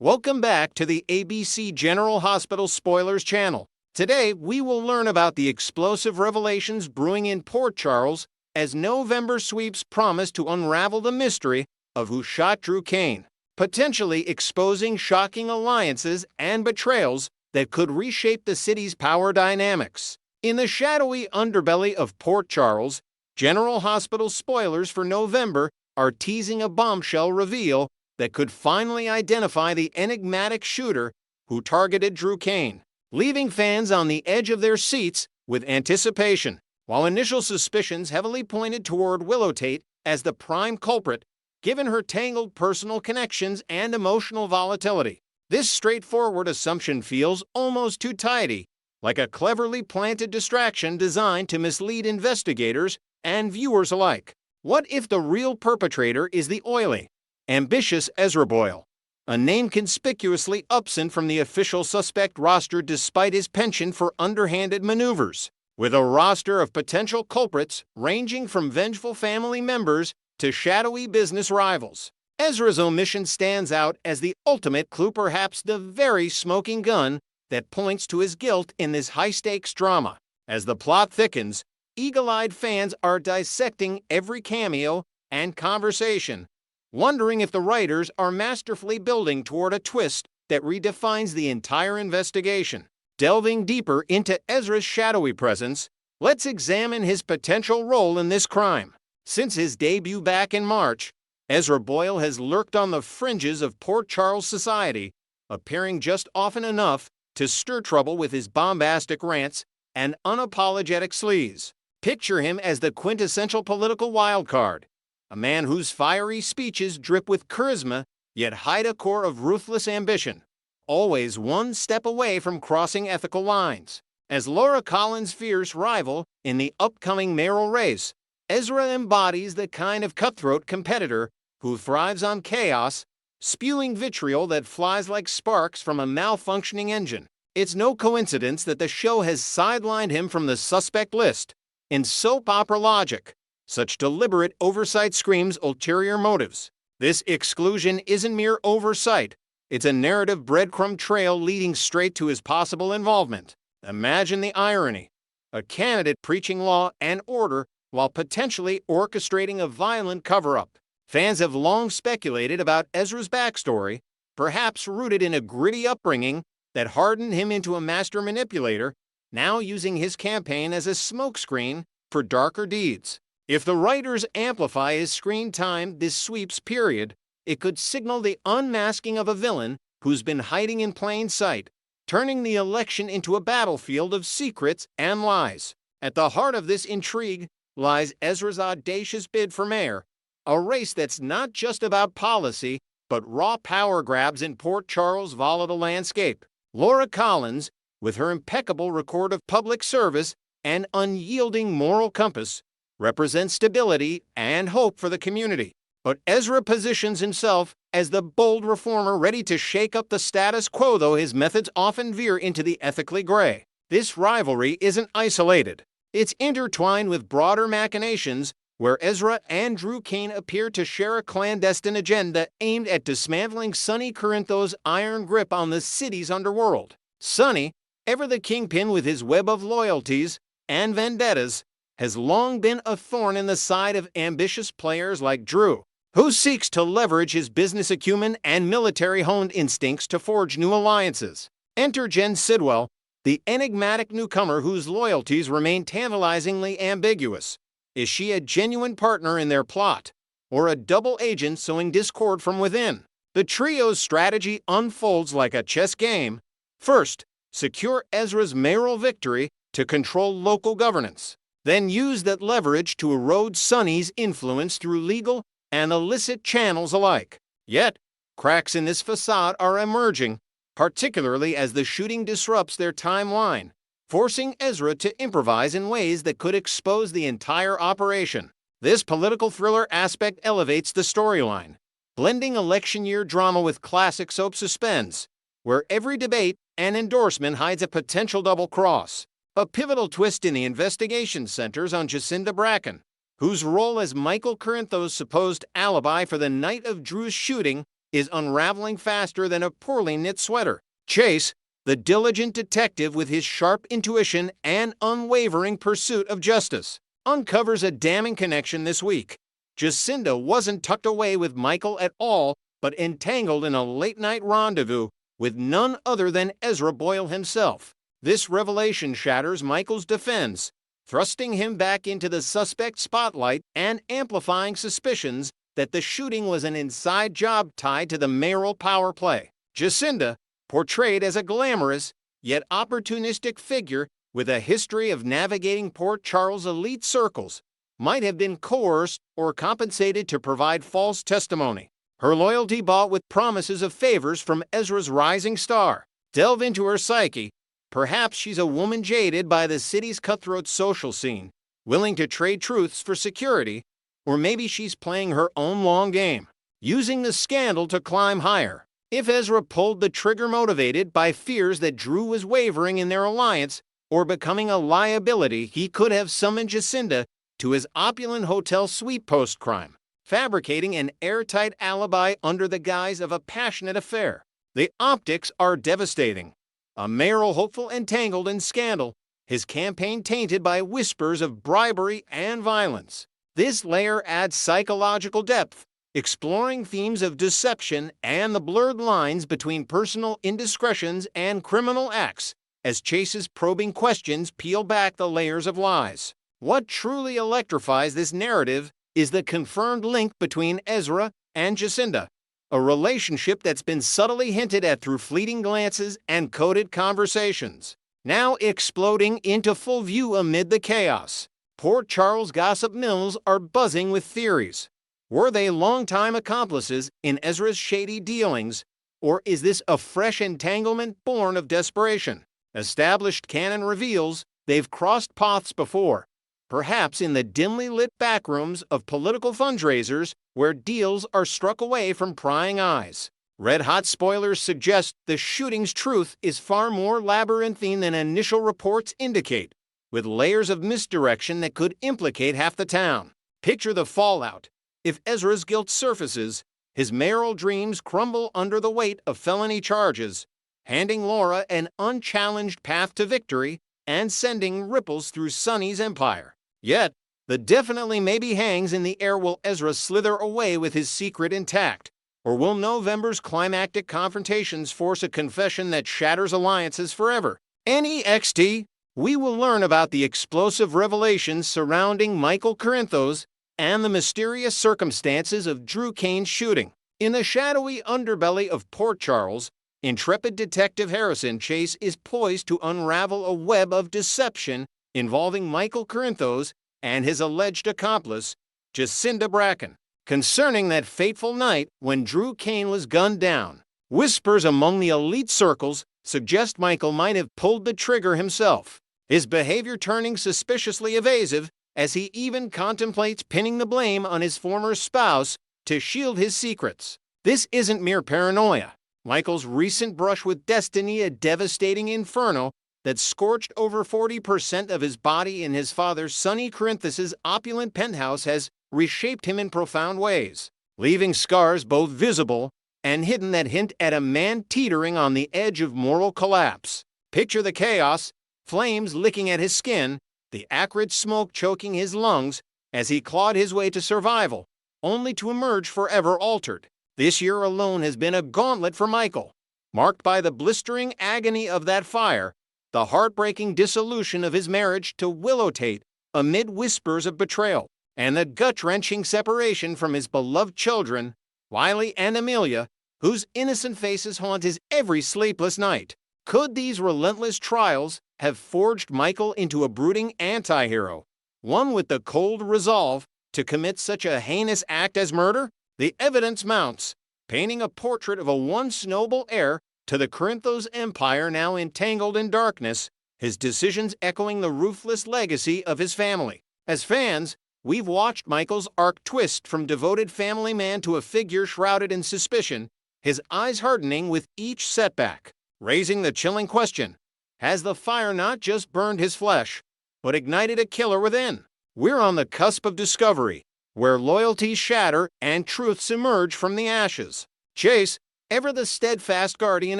Welcome back to the ABC General Hospital Spoilers channel. Today, we will learn about the explosive revelations brewing in Port Charles as November sweeps promise to unravel the mystery of who shot Drew Cain, potentially exposing shocking alliances and betrayals that could reshape the city's power dynamics. In the shadowy underbelly of Port Charles, General Hospital spoilers for November are teasing a bombshell reveal that could finally identify the enigmatic shooter who targeted Drew Cain, leaving fans on the edge of their seats with anticipation. While initial suspicions heavily pointed toward Willow Tate as the prime culprit, given her tangled personal connections and emotional volatility, this straightforward assumption feels almost too tidy, like a cleverly planted distraction designed to mislead investigators and viewers alike. What if the real perpetrator is the oily, ambitious Ezra Boyle, a name conspicuously absent from the official suspect roster despite his penchant for underhanded maneuvers? With a roster of potential culprits ranging from vengeful family members to shadowy business rivals, Ezra's omission stands out as the ultimate clue, perhaps the very smoking gun that points to his guilt in this high-stakes drama. As the plot thickens, eagle-eyed fans are dissecting every cameo and conversation, wondering if the writers are masterfully building toward a twist that redefines the entire investigation. Delving deeper into Ezra's shadowy presence, let's examine his potential role in this crime. Since his debut back in March, Ezra Boyle has lurked on the fringes of Port Charles society, appearing just often enough to stir trouble with his bombastic rants and unapologetic sleaze. Picture him as the quintessential political wildcard, a man whose fiery speeches drip with charisma yet hide a core of ruthless ambition, always one step away from crossing ethical lines. As Laura Collins' fierce rival in the upcoming mayoral race, Ezra embodies the kind of cutthroat competitor who thrives on chaos, spewing vitriol that flies like sparks from a malfunctioning engine. It's no coincidence that the show has sidelined him from the suspect list. In soap opera logic, such deliberate oversight screams ulterior motives. This exclusion isn't mere oversight. It's a narrative breadcrumb trail leading straight to his possible involvement. Imagine the irony. A candidate preaching law and order while potentially orchestrating a violent cover-up. Fans have long speculated about Ezra's backstory, perhaps rooted in a gritty upbringing that hardened him into a master manipulator, now using his campaign as a smokescreen for darker deeds. If the writers amplify his screen time this sweeps period, it could signal the unmasking of a villain who's been hiding in plain sight, turning the election into a battlefield of secrets and lies. At the heart of this intrigue lies Ezra's audacious bid for mayor, a race that's not just about policy, but raw power grabs in Port Charles' volatile landscape. Laura Collins, with her impeccable record of public service and unyielding moral compass, represents stability and hope for the community. But Ezra positions himself as the bold reformer ready to shake up the status quo, though his methods often veer into the ethically gray. This rivalry isn't isolated. It's intertwined with broader machinations where Ezra and Drew Cain appear to share a clandestine agenda aimed at dismantling Sonny Corinthos' iron grip on the city's underworld. Sonny, ever the kingpin with his web of loyalties and vendettas, has long been a thorn in the side of ambitious players like Drew, who seeks to leverage his business acumen and military-honed instincts to forge new alliances. Enter Jen Sidwell, the enigmatic newcomer whose loyalties remain tantalizingly ambiguous. Is she a genuine partner in their plot, or a double agent sowing discord from within? The trio's strategy unfolds like a chess game. First, secure Ezra's mayoral victory to control local governance. Then use that leverage to erode Sonny's influence through legal and illicit channels alike. Yet, cracks in this facade are emerging, particularly as the shooting disrupts their timeline, forcing Ezra to improvise in ways that could expose the entire operation. This political thriller aspect elevates the storyline, blending election year drama with classic soap suspense, where every debate and endorsement hides a potential double cross. A pivotal twist in the investigation centers on Jacinda Bracken, whose role as Michael Corinthos' supposed alibi for the night of Drew's shooting is unraveling faster than a poorly knit sweater. Chase, the diligent detective with his sharp intuition and unwavering pursuit of justice, uncovers a damning connection this week. Jacinda wasn't tucked away with Michael at all, but entangled in a late-night rendezvous with none other than Ezra Boyle himself. This revelation shatters Michael's defense, thrusting him back into the suspect spotlight and amplifying suspicions that the shooting was an inside job tied to the mayoral power play. Jacinda, portrayed as a glamorous yet opportunistic figure with a history of navigating Port Charles' elite circles, might have been coerced or compensated to provide false testimony. Her loyalty bought with promises of favors from Ezra's rising star. Delve into her psyche. Perhaps she's a woman jaded by the city's cutthroat social scene, willing to trade truths for security, or maybe she's playing her own long game, using the scandal to climb higher. If Ezra pulled the trigger motivated by fears that Drew was wavering in their alliance or becoming a liability, he could have summoned Jacinda to his opulent hotel suite post-crime, fabricating an airtight alibi under the guise of a passionate affair. The optics are devastating. A mayoral hopeful entangled in scandal, his campaign tainted by whispers of bribery and violence. This layer adds psychological depth, exploring themes of deception and the blurred lines between personal indiscretions and criminal acts, as Chase's probing questions peel back the layers of lies. What truly electrifies this narrative is the confirmed link between Ezra and Jacinda, a relationship that's been subtly hinted at through fleeting glances and coded conversations, now exploding into full view amid the chaos. Port Charles gossip mills are buzzing with theories. Were they longtime accomplices in Ezra's shady dealings, or is this a fresh entanglement born of desperation? Established canon reveals they've crossed paths before, perhaps in the dimly lit backrooms of political fundraisers where deals are struck away from prying eyes. Red-hot spoilers suggest the shooting's truth is far more labyrinthine than initial reports indicate, with layers of misdirection that could implicate half the town. Picture the fallout. If Ezra's guilt surfaces, his mayoral dreams crumble under the weight of felony charges, handing Laura an unchallenged path to victory and sending ripples through Sonny's empire. Yet, the definitely maybe hangs in the air. Will Ezra slither away with his secret intact? Or will November's climactic confrontations force a confession that shatters alliances forever? NEXT, we will learn about the explosive revelations surrounding Michael Corinthos and the mysterious circumstances of Drew Kane's shooting. In the shadowy underbelly of Port Charles, intrepid Detective Harrison Chase is poised to unravel a web of deception involving Michael Corinthos and his alleged accomplice, Jacinda Bracken, concerning that fateful night when Drew Kane was gunned down. Whispers among the elite circles suggest Michael might have pulled the trigger himself, his behavior turning suspiciously evasive as he even contemplates pinning the blame on his former spouse to shield his secrets. This isn't mere paranoia. Michael's recent brush with destiny, a devastating inferno that scorched over 40% of his body in his father Sonny Corinthos' opulent penthouse, has reshaped him in profound ways, leaving scars both visible and hidden that hint at a man teetering on the edge of moral collapse. Picture the chaos, flames licking at his skin, the acrid smoke choking his lungs as he clawed his way to survival, only to emerge forever altered. This year alone has been a gauntlet for Michael, marked by the blistering agony of that fire, the heartbreaking dissolution of his marriage to Willow Tate amid whispers of betrayal, and the gut-wrenching separation from his beloved children, Wiley and Amelia, whose innocent faces haunt his every sleepless night. Could these relentless trials have forged Michael into a brooding anti-hero, one with the cold resolve to commit such a heinous act as murder? The evidence mounts, painting a portrait of a once noble heir to the Corinthos empire now entangled in darkness, his decisions echoing the ruthless legacy of his family. As fans, we've watched Michael's arc twist from devoted family man to a figure shrouded in suspicion, his eyes hardening with each setback, raising the chilling question: has the fire not just burned his flesh, but ignited a killer within? We're on the cusp of discovery, where loyalties shatter and truths emerge from the ashes. Chase, ever the steadfast guardian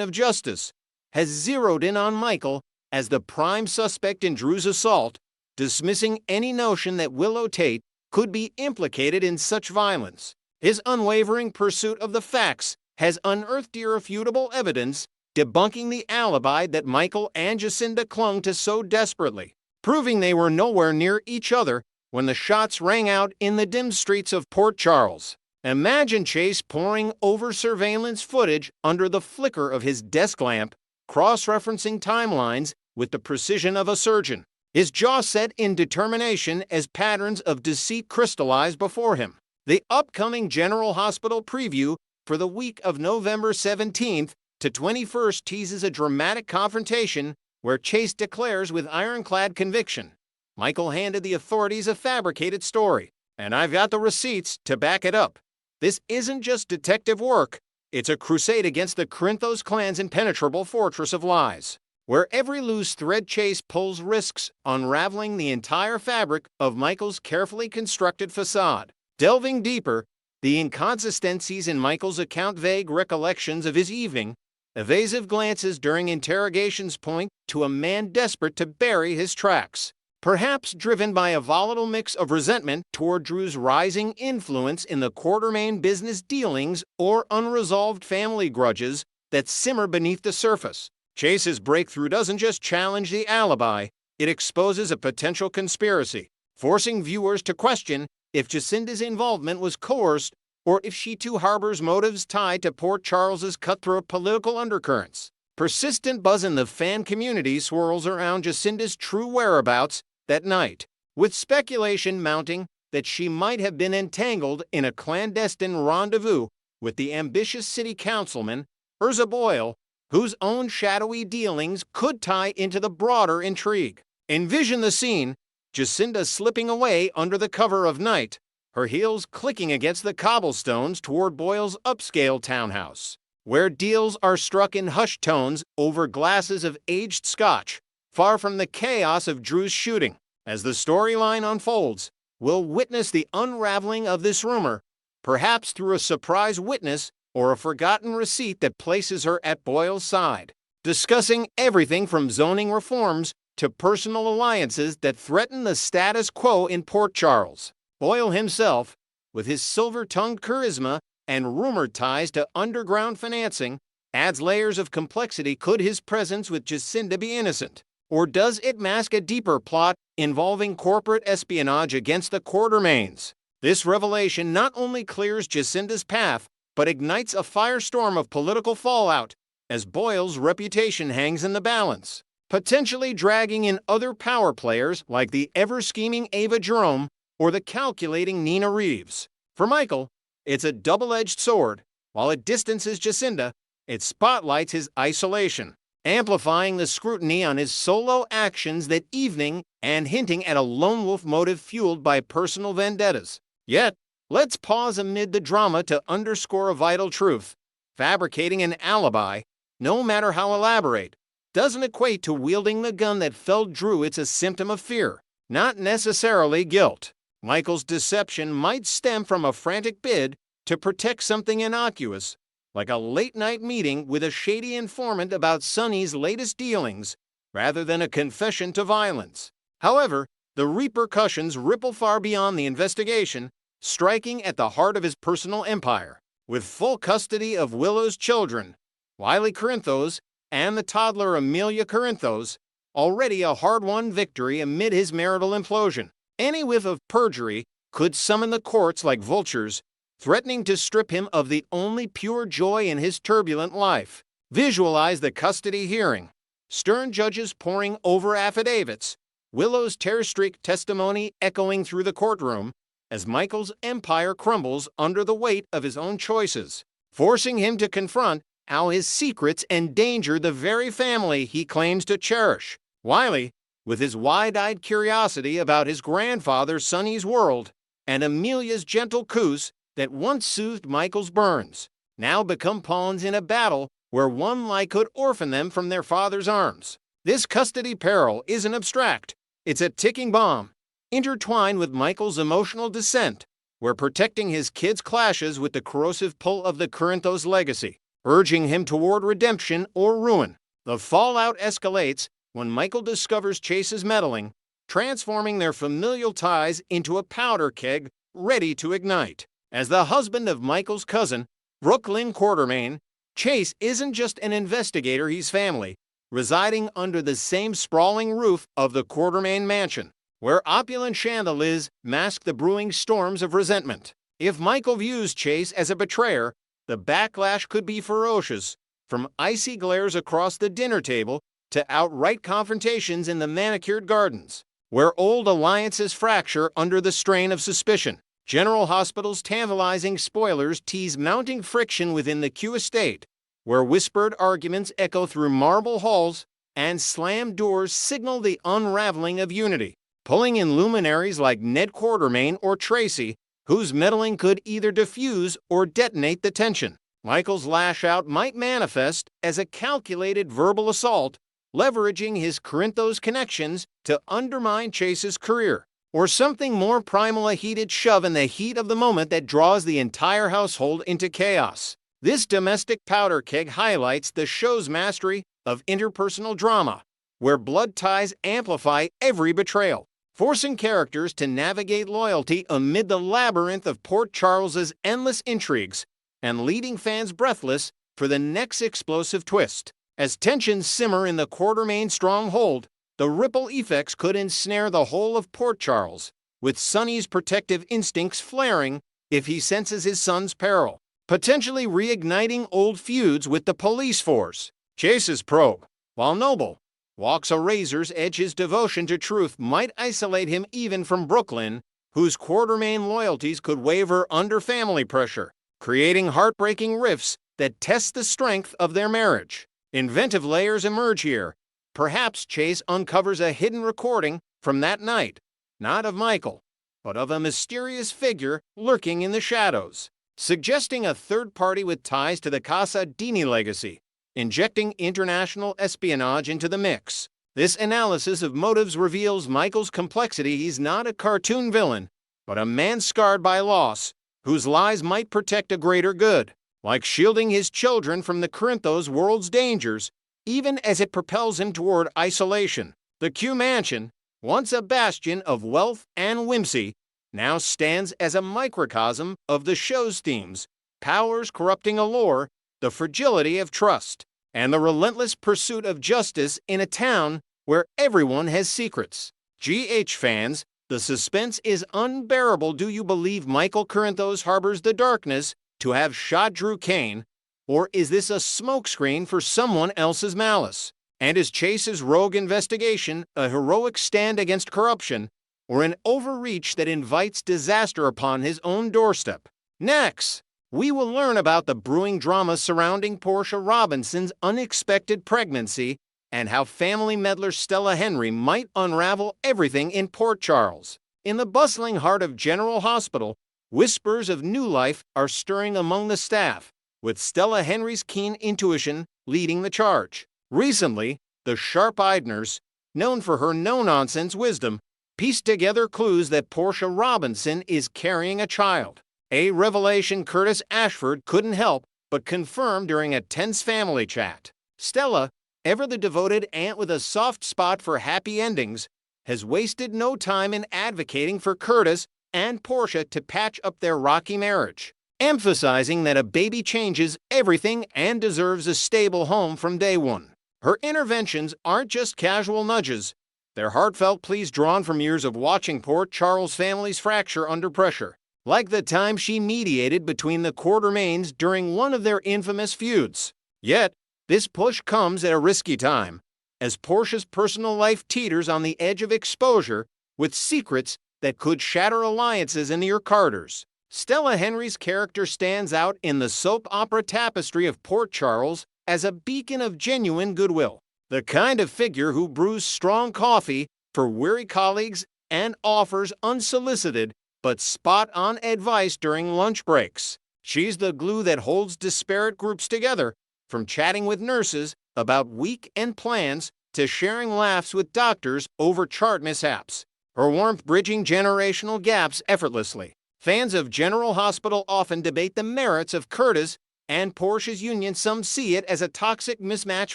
of justice, has zeroed in on Michael as the prime suspect in Drew's assault, dismissing any notion that Willow Tate could be implicated in such violence. His unwavering pursuit of the facts has unearthed irrefutable evidence debunking the alibi that Michael and Jacinda clung to so desperately, proving they were nowhere near each other when the shots rang out in the dim streets of Port Charles. Imagine Chase poring over surveillance footage under the flicker of his desk lamp, cross-referencing timelines with the precision of a surgeon, his jaw set in determination as patterns of deceit crystallized before him. The upcoming General Hospital preview for the week of November 17th to 21st teases a dramatic confrontation where Chase declares with ironclad conviction, "Michael handed the authorities a fabricated story, and I've got the receipts to back it up." This isn't just detective work, it's a crusade against the Corinthos clan's impenetrable fortress of lies, where every loose thread Chase pulls risks unraveling the entire fabric of Michael's carefully constructed facade. Delving deeper, the inconsistencies in Michael's account, vague recollections of his evening, evasive glances during interrogations point to a man desperate to bury his tracks, perhaps driven by a volatile mix of resentment toward Drew's rising influence in the Quartermain business dealings or unresolved family grudges that simmer beneath the surface. Chase's breakthrough doesn't just challenge the alibi, it exposes a potential conspiracy, forcing viewers to question if Jacinda's involvement was coerced or if she too harbors motives tied to Port Charles's cutthroat political undercurrents. Persistent buzz in the fan community swirls around Jacinda's true whereabouts that night, with speculation mounting that she might have been entangled in a clandestine rendezvous with the ambitious city councilman, Ezra Boyle, whose own shadowy dealings could tie into the broader intrigue. Envision the scene, Jacinda slipping away under the cover of night, her heels clicking against the cobblestones toward Boyle's upscale townhouse, where deals are struck in hushed tones over glasses of aged scotch, far from the chaos of Drew's shooting. As the storyline unfolds, we'll witness the unraveling of this rumor, perhaps through a surprise witness or a forgotten receipt that places her at Boyle's side, discussing everything from zoning reforms to personal alliances that threaten the status quo in Port Charles. Boyle himself, with his silver-tongued charisma and rumored ties to underground financing, adds layers of complexity. Could his presence with Jacinda be innocent? Or does it mask a deeper plot involving corporate espionage against the Quartermains? This revelation not only clears Jacinda's path, but ignites a firestorm of political fallout as Boyle's reputation hangs in the balance, potentially dragging in other power players like the ever-scheming Ava Jerome or the calculating Nina Reeves. For Michael, it's a double-edged sword. While it distances Jacinda, it spotlights his isolation, amplifying the scrutiny on his solo actions that evening and hinting at a lone wolf motive fueled by personal vendettas. Yet, let's pause amid the drama to underscore a vital truth. Fabricating an alibi, no matter how elaborate, doesn't equate to wielding the gun that felled Drew. It's a symptom of fear, not necessarily guilt. Michael's deception might stem from a frantic bid to protect something innocuous, like a late-night meeting with a shady informant about Sonny's latest dealings, rather than a confession to violence. However, the repercussions ripple far beyond the investigation, striking at the heart of his personal empire. With full custody of Willow's children, Wiley Corinthos, and the toddler Amelia Corinthos, already a hard-won victory amid his marital implosion, any whiff of perjury could summon the courts like vultures, threatening to strip him of the only pure joy in his turbulent life. Visualize the custody hearing. Stern judges poring over affidavits, Willow's terror-streaked testimony echoing through the courtroom, as Michael's empire crumbles under the weight of his own choices, forcing him to confront how his secrets endanger the very family he claims to cherish. Wiley, with his wide-eyed curiosity about his grandfather Sonny's world, and Amelia's gentle coos that once soothed Michael's burns, now become pawns in a battle where one lie could orphan them from their father's arms. This custody peril isn't abstract. It's a ticking bomb, intertwined with Michael's emotional descent, where protecting his kids clashes with the corrosive pull of the Corinthos legacy, urging him toward redemption or ruin. The fallout escalates when Michael discovers Chase's meddling, transforming their familial ties into a powder keg ready to ignite. As the husband of Michael's cousin, Brooklyn Quartermain, Chase isn't just an investigator, he's family, residing under the same sprawling roof of the Quartermain mansion, where opulent chandeliers mask the brewing storms of resentment. If Michael views Chase as a betrayer, the backlash could be ferocious, from icy glares across the dinner table to outright confrontations in the manicured gardens, where old alliances fracture under the strain of suspicion. General Hospital's tantalizing spoilers tease mounting friction within the Q estate, where whispered arguments echo through marble halls and slammed doors signal the unraveling of unity. Pulling in luminaries like Ned Quartermain or Tracy, whose meddling could either diffuse or detonate the tension. Michael's lash-out might manifest as a calculated verbal assault, leveraging his Corinthos connections to undermine Chase's career, or something more primal, a heated shove in the heat of the moment that draws the entire household into chaos. This domestic powder keg highlights the show's mastery of interpersonal drama, where blood ties amplify every betrayal, forcing characters to navigate loyalty amid the labyrinth of Port Charles's endless intrigues and leaving fans breathless for the next explosive twist. As tensions simmer in the Quartermain stronghold, the ripple effects could ensnare the whole of Port Charles, with Sonny's protective instincts flaring if he senses his son's peril, potentially reigniting old feuds with the police force. Chase's probe, while noble, walks a razor's edge. His devotion to truth might isolate him even from Brooklyn, whose Quartermain loyalties could waver under family pressure, creating heartbreaking rifts that test the strength of their marriage. Inventive layers emerge here. Perhaps Chase uncovers a hidden recording from that night, not of Michael, but of a mysterious figure lurking in the shadows, suggesting a third party with ties to the Casa Dini legacy, injecting international espionage into the mix. This analysis of motives reveals Michael's complexity. He's not a cartoon villain, but a man scarred by loss, whose lies might protect a greater good, like shielding his children from the Corinthos world's dangers, even as it propels him toward isolation. The Q Mansion, once a bastion of wealth and whimsy, now stands as a microcosm of the show's themes: powers corrupting allure, the fragility of trust, and the relentless pursuit of justice in a town where everyone has secrets. GH fans, the suspense is unbearable. Do you believe Michael Corinthos harbors the darkness to have shot Drew Kane, or is this a smokescreen for someone else's malice? And is Chase's rogue investigation a heroic stand against corruption, or an overreach that invites disaster upon his own doorstep? Next, we will learn about the brewing drama surrounding Portia Robinson's unexpected pregnancy and how family meddler Stella Henry might unravel everything in Port Charles. In the bustling heart of General Hospital, whispers of new life are stirring among the staff, with Stella Henry's keen intuition leading the charge. Recently, the sharp-eyed nurse, known for her no-nonsense wisdom, pieced together clues that Portia Robinson is carrying a child, a revelation Curtis Ashford couldn't help but confirm during a tense family chat. Stella, ever the devoted aunt with a soft spot for happy endings, has wasted no time in advocating for Curtis and Portia to patch up their rocky marriage, emphasizing that a baby changes everything and deserves a stable home from day one. Her interventions aren't just casual nudges. They're heartfelt pleas drawn from years of watching Port Charles families fracture under pressure, like the time she mediated between the Quartermains during one of their infamous feuds. Yet, this push comes at a risky time, as Portia's personal life teeters on the edge of exposure with secrets that could shatter alliances in the Carters. Stella Henry's character stands out in the soap opera tapestry of Port Charles as a beacon of genuine goodwill, the kind of figure who brews strong coffee for weary colleagues and offers unsolicited but spot-on advice during lunch breaks. She's the glue that holds disparate groups together, from chatting with nurses about weekend plans to sharing laughs with doctors over chart mishaps, her warmth bridging generational gaps effortlessly. Fans of General Hospital often debate the merits of Curtis and Portia's union. Some see it as a toxic mismatch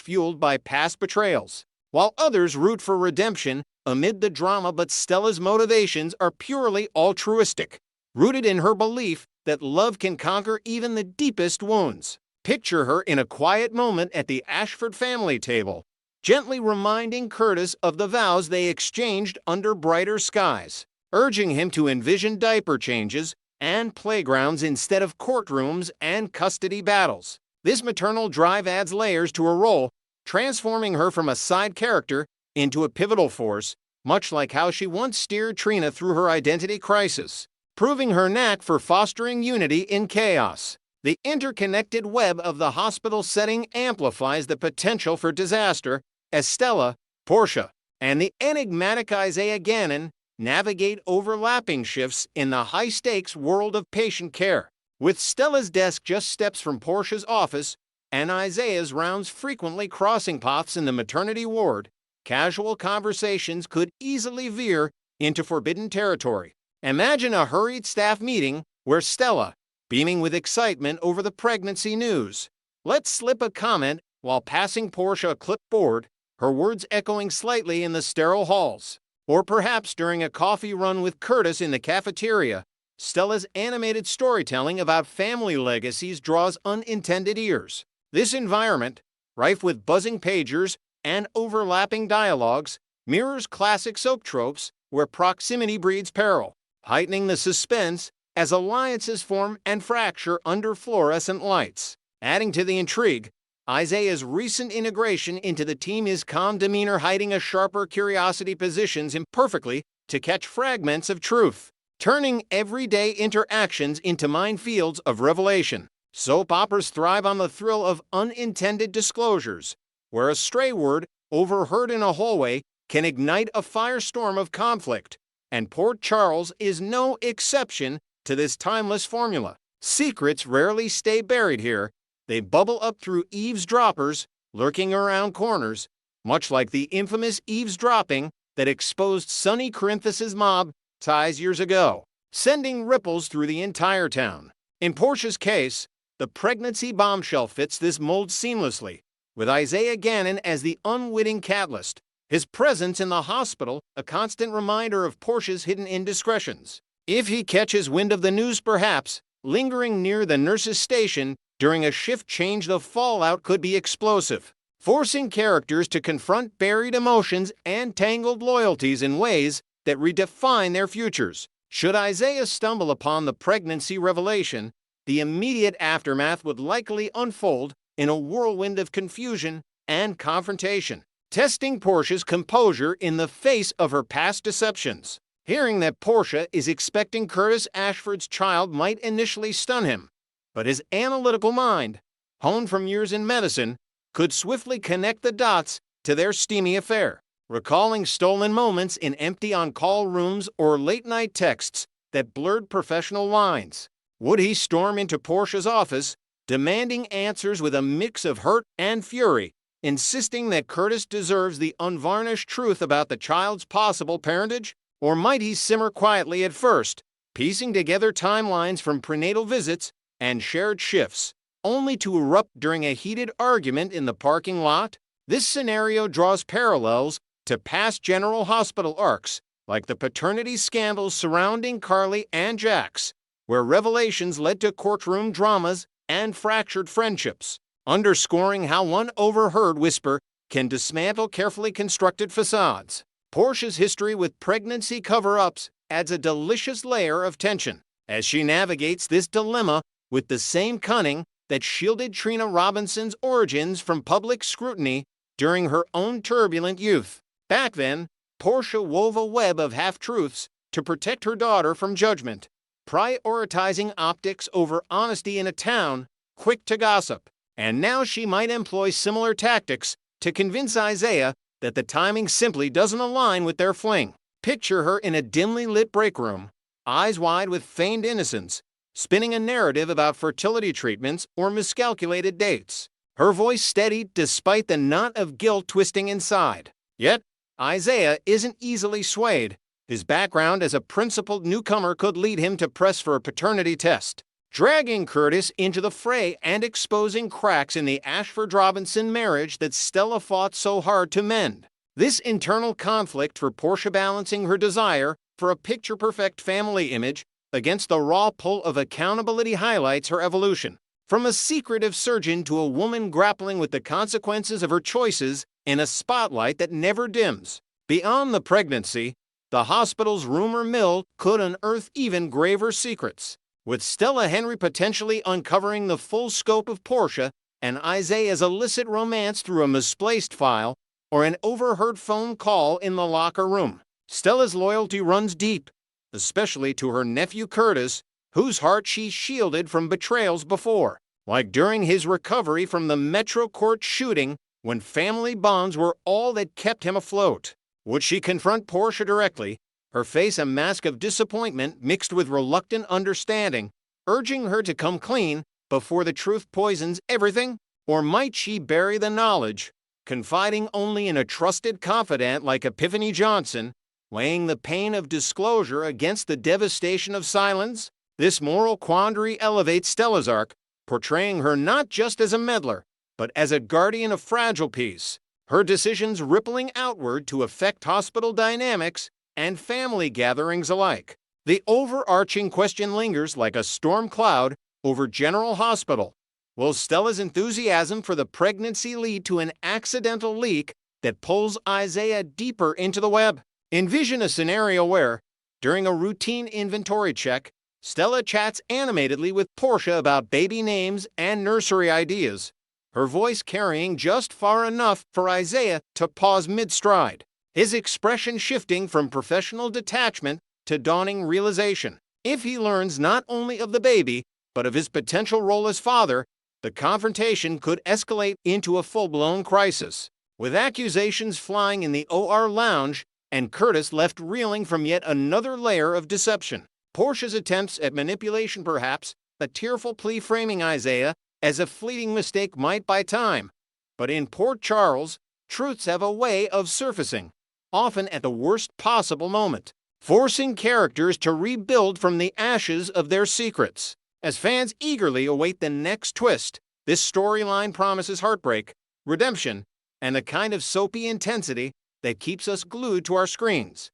fueled by past betrayals, while others root for redemption amid the drama. But Stella's motivations are purely altruistic, rooted in her belief that love can conquer even the deepest wounds. Picture her in a quiet moment at the Ashford family table, gently reminding Curtis of the vows they exchanged under brighter skies, urging him to envision diaper changes and playgrounds instead of courtrooms and custody battles. This maternal drive adds layers to her role, transforming her from a side character into a pivotal force, much like how she once steered Trina through her identity crisis, proving her knack for fostering unity in chaos. The interconnected web of the hospital setting amplifies the potential for disaster as Stella, Portia, and the enigmatic Isaiah Gannon navigate overlapping shifts in the high-stakes world of patient care. With Stella's desk just steps from Portia's office and Isaiah's rounds frequently crossing paths in the maternity ward, casual conversations could easily veer into forbidden territory. Imagine a hurried staff meeting where Stella, beaming with excitement over the pregnancy news, lets slip a comment while passing Portia a clipboard, her words echoing slightly in the sterile halls. Or perhaps during a coffee run with Curtis in the cafeteria, Stella's animated storytelling about family legacies draws unintended ears. This environment, rife with buzzing pagers and overlapping dialogues, mirrors classic soap tropes where proximity breeds peril, heightening the suspense as alliances form and fracture under fluorescent lights. Adding to the intrigue, Isaiah's recent integration into the team, his calm demeanor hiding a sharper curiosity, positions him perfectly to catch fragments of truth, turning everyday interactions into minefields of revelation. Soap operas thrive on the thrill of unintended disclosures, where a stray word overheard in a hallway can ignite a firestorm of conflict, and Port Charles is no exception to this timeless formula. Secrets rarely stay buried here. They bubble up through eavesdroppers lurking around corners, much like the infamous eavesdropping that exposed Sonny Corinthus's mob ties years ago, sending ripples through the entire town. In Portia's case, the pregnancy bombshell fits this mold seamlessly, with Isaiah Gannon as the unwitting catalyst, his presence in the hospital a constant reminder of Portia's hidden indiscretions. If he catches wind of the news, perhaps lingering near the nurse's station during a shift change, the fallout could be explosive, forcing characters to confront buried emotions and tangled loyalties in ways that redefine their futures. Should Isaiah stumble upon the pregnancy revelation, the immediate aftermath would likely unfold in a whirlwind of confusion and confrontation, testing Portia's composure in the face of her past deceptions. Hearing that Portia is expecting Curtis Ashford's child might initially stun him, but his analytical mind, honed from years in medicine, could swiftly connect the dots to their steamy affair, recalling stolen moments in empty on-call rooms or late-night texts that blurred professional lines. Would he storm into Portia's office, demanding answers with a mix of hurt and fury, insisting that Curtis deserves the unvarnished truth about the child's possible parentage? Or might he simmer quietly at first, piecing together timelines from prenatal visits and shared shifts, only to erupt during a heated argument in the parking lot? This scenario draws parallels to past General Hospital arcs, like the paternity scandals surrounding Carly and Jax, where revelations led to courtroom dramas and fractured friendships, underscoring how one overheard whisper can dismantle carefully constructed facades. Portia's history with pregnancy cover-ups adds a delicious layer of tension as she navigates this dilemma with the same cunning that shielded Trina Robinson's origins from public scrutiny during her own turbulent youth. Back then, Portia wove a web of half-truths to protect her daughter from judgment, prioritizing optics over honesty in a town quick to gossip. And now she might employ similar tactics to convince Isaiah that the timing simply doesn't align with their fling. Picture her in a dimly lit break room, eyes wide with feigned innocence, spinning a narrative about fertility treatments or miscalculated dates, her voice steady despite the knot of guilt twisting inside. Yet, Isaiah isn't easily swayed, His background as a principled newcomer could lead him to press for a paternity test, dragging Curtis into the fray and exposing cracks in the Ashford-Robinson marriage that Stella fought so hard to mend. This internal conflict for Portia, balancing her desire for a picture-perfect family image against the raw pull of accountability, highlights her evolution. From a secretive surgeon to a woman grappling with the consequences of her choices in a spotlight that never dims. Beyond the pregnancy, the hospital's rumor mill could unearth even graver secrets, with Stella Henry potentially uncovering the full scope of Portia and Isaiah's illicit romance through a misplaced file or an overheard phone call in the locker room. Stella's loyalty runs deep, especially to her nephew Curtis, whose heart she shielded from betrayals before, like during his recovery from the Metro Court shooting when family bonds were all that kept him afloat. Would she confront Portia directly, her face a mask of disappointment mixed with reluctant understanding, urging her to come clean before the truth poisons everything? Or might she bury the knowledge, confiding only in a trusted confidant like Epiphany Johnson, weighing the pain of disclosure against the devastation of silence? This moral quandary elevates Stella's arc, portraying her not just as a meddler, but as a guardian of fragile peace, her decisions rippling outward to affect hospital dynamics and family gatherings alike. The overarching question lingers like a storm cloud over General Hospital. Will Stella's enthusiasm for the pregnancy lead to an accidental leak that pulls Isaiah deeper into the web? Envision a scenario where, during a routine inventory check, Stella chats animatedly with Portia about baby names and nursery ideas, her voice carrying just far enough for Isaiah to pause mid-stride, his expression shifting from professional detachment to dawning realization. If he learns not only of the baby, but of his potential role as father, the confrontation could escalate into a full-blown crisis, with accusations flying in the OR lounge and Curtis left reeling from yet another layer of deception. Portia's attempts at manipulation, perhaps, a tearful plea framing Isaiah as a fleeting mistake might buy time. But in Port Charles, truths have a way of surfacing, often at the worst possible moment, forcing characters to rebuild from the ashes of their secrets. As fans eagerly await the next twist, this storyline promises heartbreak, redemption, and the kind of soapy intensity that keeps us glued to our screens.